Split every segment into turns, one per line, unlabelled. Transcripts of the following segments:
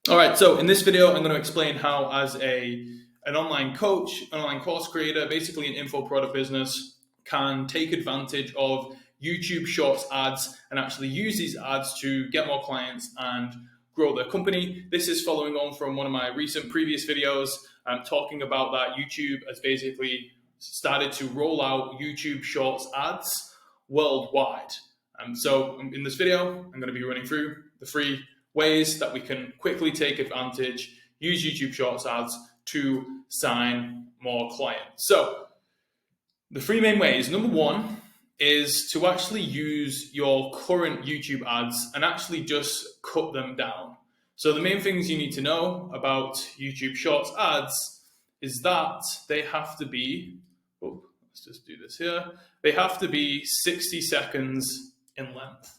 All right, so in this video, I'm going to explain how as an online coach, an online course creator, basically an info product business can take advantage of YouTube Shorts ads and actually use these ads to get more clients and grow their company. This is following on from one of my recent previous videos talking about that YouTube has basically started to roll out YouTube Shorts ads worldwide. So in this video, I'm going to be running through the three ways that we can quickly take advantage, use YouTube Shorts ads to sign more clients. So the three main ways. Number one is to actually use your current YouTube ads and actually just cut them down. So the main things you need to know about YouTube Shorts ads is that they have to be, let's just do this here. They have to be 60 seconds in length.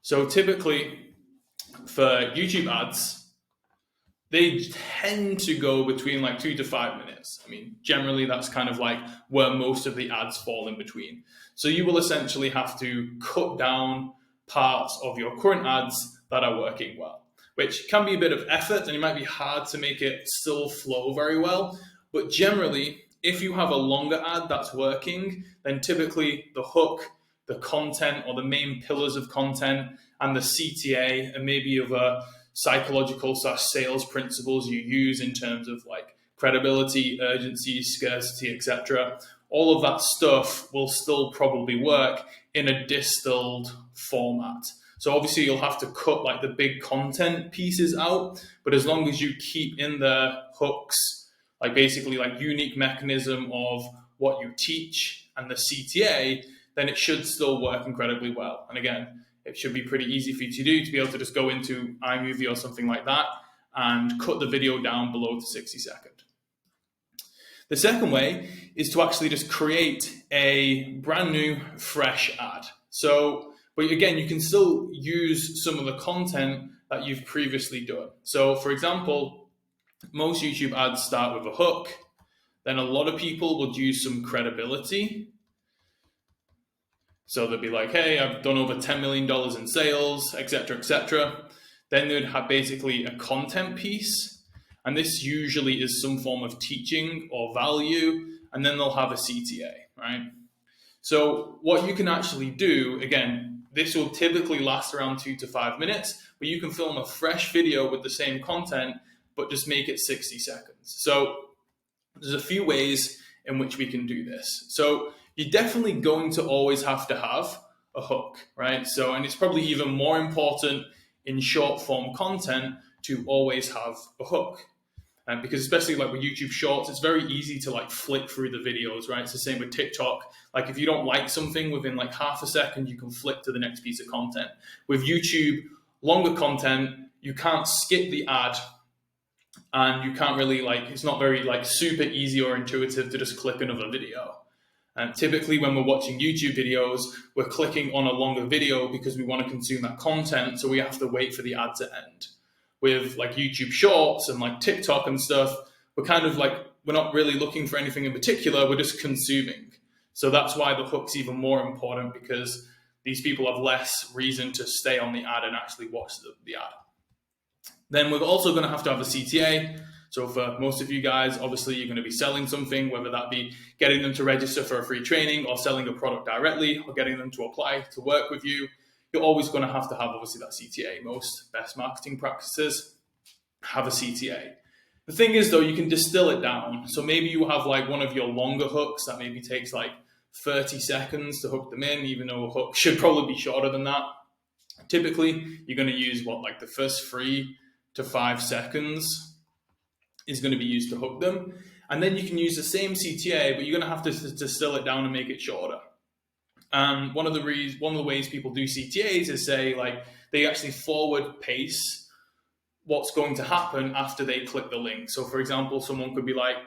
So typically for YouTube ads, they tend to go between like 2 to 5 minutes. I mean, generally that's kind of like where most of the ads fall in between. So you will essentially have to cut down parts of your current ads that are working well, which can be a bit of effort and it might be hard to make it still flow very well. But generally, if you have a longer ad that's working, then typically the hook, the content or the main pillars of content and the CTA and maybe of a psychological / sales principles you use in terms of like credibility, urgency, scarcity, etc. All of that stuff will still probably work in a distilled format. So obviously you'll have to cut like the big content pieces out, but as long as you keep in the hooks, like basically like unique mechanism of what you teach and the CTA, then it should still work incredibly well. And again, it should be pretty easy for you to do, to be able to just go into iMovie or something like that and cut the video down below to 60 seconds. The second way is to actually just create a brand new, fresh ad. So, but again, you can still use some of the content that you've previously done. So for example, most YouTube ads start with a hook. Then a lot of people would use some credibility. So they'd be like, hey, I've done over $10 million in sales, etc., etc. Then they'd have basically a content piece. And this usually is some form of teaching or value. And then they'll have a CTA, right? So what you can actually do, again, this will typically last around 2 to 5 minutes, but you can film a fresh video with the same content, but just make it 60 seconds. So there's a few ways in which we can do this. So you're definitely going to always have to have a hook, right? So, and it's probably even more important in short form content to always have a hook. Because especially like with YouTube Shorts, it's very easy to like flick through the videos, right? It's the same with TikTok. Like if you don't like something within like half a second, you can flick to the next piece of content. With YouTube, longer content, you can't skip the ad and you can't really like, it's not very like super easy or intuitive to just click another video. And typically when we're watching YouTube videos, we're clicking on a longer video because we want to consume that content. So we have to wait for the ad to end. With like YouTube Shorts and like TikTok and stuff, we're kind of like, we're not really looking for anything in particular. We're just consuming. So that's why the hook's even more important, because these people have less reason to stay on the ad and actually watch the ad. Then we're also going to have a CTA. So for most of you guys, obviously you're going to be selling something, whether that be getting them to register for a free training or selling a product directly or getting them to apply to work with you. You're always going to have obviously that CTA. Most best marketing practices have a CTA. The thing is though, you can distill it down. So maybe you have like one of your longer hooks that maybe takes like 30 seconds to hook them in, even though a hook should probably be shorter than that. Typically, you're going to use like the first 3 to 5 seconds is going to be used to hook them. And then you can use the same CTA, but you're going to have to distill it down and make it shorter. And one of the ways people do CTAs is say like they actually forward pace what's going to happen after they click the link. So for example, someone could be like,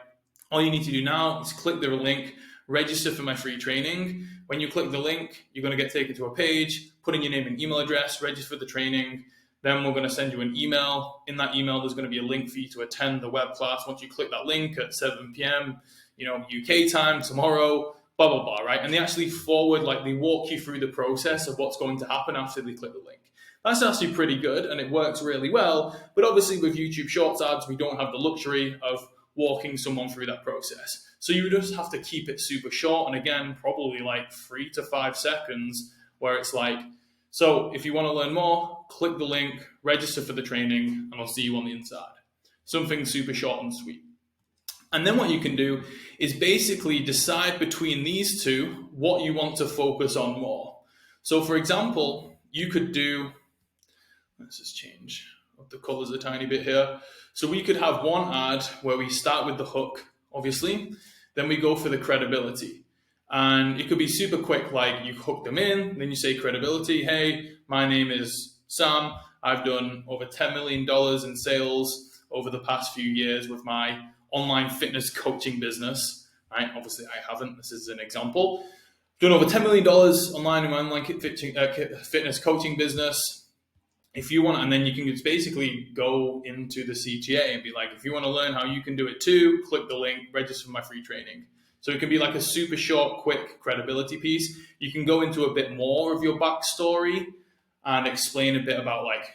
all you need to do now is click the link, register for my free training. When you click the link, you're going to get taken to a page, put in your name and email address, register for the training. Then we're going to send you an email. In that email, there's going to be a link for you to attend the web class. Once you click that link at 7 p.m., UK time tomorrow, blah, blah, blah, right? And they actually they walk you through the process of what's going to happen after they click the link. That's actually pretty good and it works really well. But obviously with YouTube Shorts ads, we don't have the luxury of walking someone through that process. So you just have to keep it super short. And again, probably like 3 to 5 seconds where it's like, so if you want to learn more, click the link, register for the training, and I'll see you on the inside. Something super short and sweet. And then what you can do is basically decide between these two what you want to focus on more. So for example, you could do, let's just change up the colors a tiny bit here. So we could have one ad where we start with the hook, obviously, then we go for the credibility. And it could be super quick, like you hook them in, then you say credibility. Hey, my name is Sam. I've done over $10 million in sales over the past few years with my online fitness coaching business. Right? Obviously, I haven't. This is an example. Done over $10 million online in my online fitness coaching business. If you want, and then you can just basically go into the CTA and be like, if you want to learn how you can do it too, click the link, register for my free training. So it can be like a super short, quick credibility piece. You can go into a bit more of your backstory and explain a bit about like,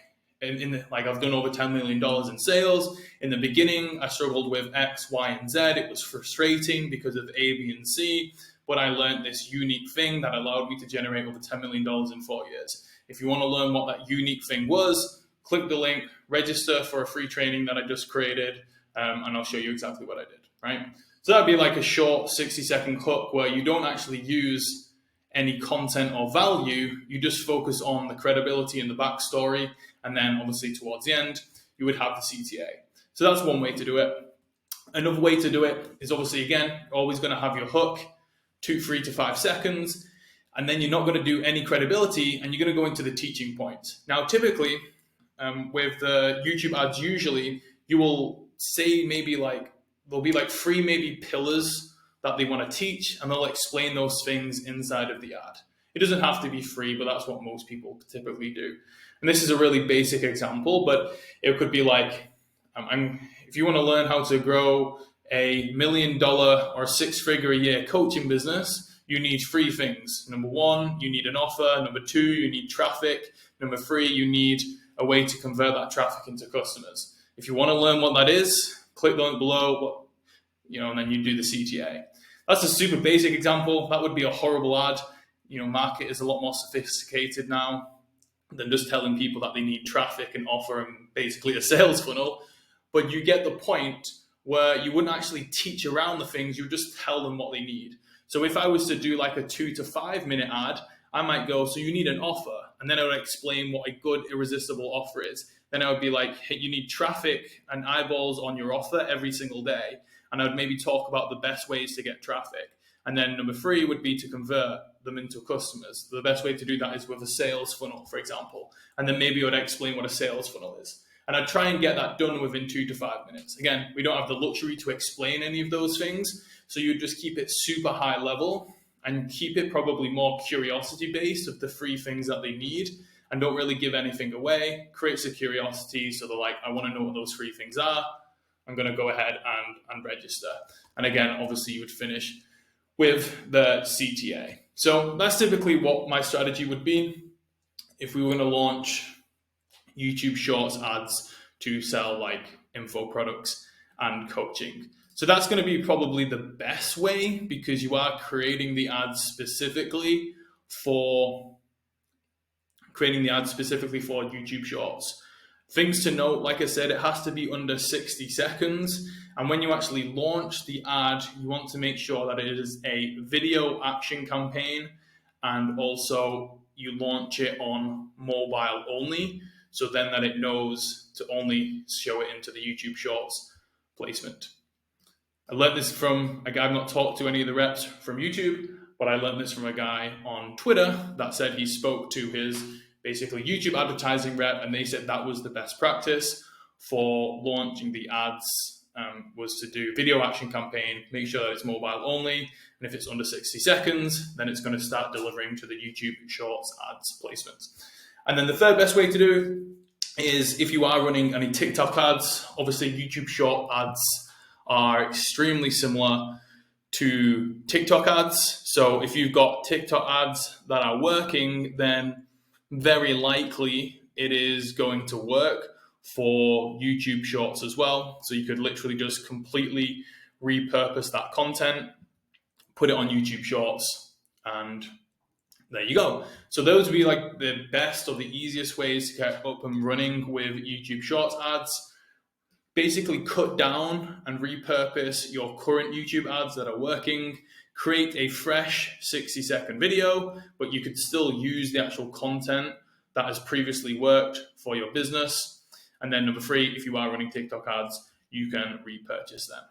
like I've done over $10 million in sales. In the beginning, I struggled with X, Y, and Z. It was frustrating because of A, B, and C. But I learned this unique thing that allowed me to generate over $10 million in 4 years. If you want to learn what that unique thing was, click the link, register for a free training that I just created, and I'll show you exactly what I did, right? So that'd be like a short 60-second hook where you don't actually use any content or value. You just focus on the credibility and the backstory. And then obviously towards the end, you would have the CTA. So that's one way to do it. Another way to do it is obviously, again, always going to have your hook, 3 to 5 seconds. And then you're not going to do any credibility and you're going to go into the teaching point. Now, typically with the YouTube ads, usually you will say maybe like, there'll be like 3 maybe pillars that they want to teach and they'll explain those things inside of the ad. It doesn't have to be free, but that's what most people typically do. And this is a really basic example, but it could be like, if you want to learn how to grow a $1 million or 6-figure a year coaching business, you need 3 things. Number 1, you need an offer. Number 2, you need traffic. Number 3, you need a way to convert that traffic into customers. If you want to learn what that is, click the link below, and then you do the CTA. That's a super basic example. That would be a horrible ad. Market is a lot more sophisticated now than just telling people that they need traffic and offer them basically a sales funnel. But you get the point where you wouldn't actually teach around the things, you just tell them what they need. So if I was to do like a 2 to 5 minute ad, I might go, so you need an offer. And then I would explain what a good irresistible offer is. Then I would be like, hey, you need traffic and eyeballs on your offer every single day. And I would maybe talk about the best ways to get traffic. And then number 3 would be to convert them into customers. The best way to do that is with a sales funnel, for example. And then maybe I would explain what a sales funnel is. And I'd try and get that done within 2 to 5 minutes. Again, we don't have the luxury to explain any of those things. So you just keep it super high level and keep it probably more curiosity based of the 3 things that they need and don't really give anything away. Creates a curiosity. So they're like, I want to know what those 3 things are. I'm going to go ahead and register. And again, obviously you would finish with the CTA. So that's typically what my strategy would be if we were going to launch YouTube Shorts ads to sell like info products and coaching. So that's going to be probably the best way because you are creating the ads specifically for YouTube Shorts. Things to note, like I said, it has to be under 60 seconds. And when you actually launch the ad, you want to make sure that it is a video action campaign and also you launch it on mobile only. So then that it knows to only show it into the YouTube Shorts placement. I learned this from a guy. I've not talked to any of the reps from YouTube, but I learned this from a guy on Twitter that said he spoke to his basically YouTube advertising rep and they said that was the best practice for launching the ads was to do video action campaign, make sure that it's mobile only. And if it's under 60 seconds, then it's going to start delivering to the YouTube Shorts ads placements. And then the third best way to do is if you are running any TikTok ads, obviously YouTube Short ads are extremely similar to TikTok ads. So if you've got TikTok ads that are working, then very likely it is going to work for YouTube Shorts as well. So you could literally just completely repurpose that content, put it on YouTube Shorts, and there you go. So those would be like the best or the easiest ways to get up and running with YouTube Shorts ads. Basically cut down and repurpose your current YouTube ads that are working, create a fresh 60-second video, but you could still use the actual content that has previously worked for your business. And then number 3, if you are running TikTok ads, you can repurchase them.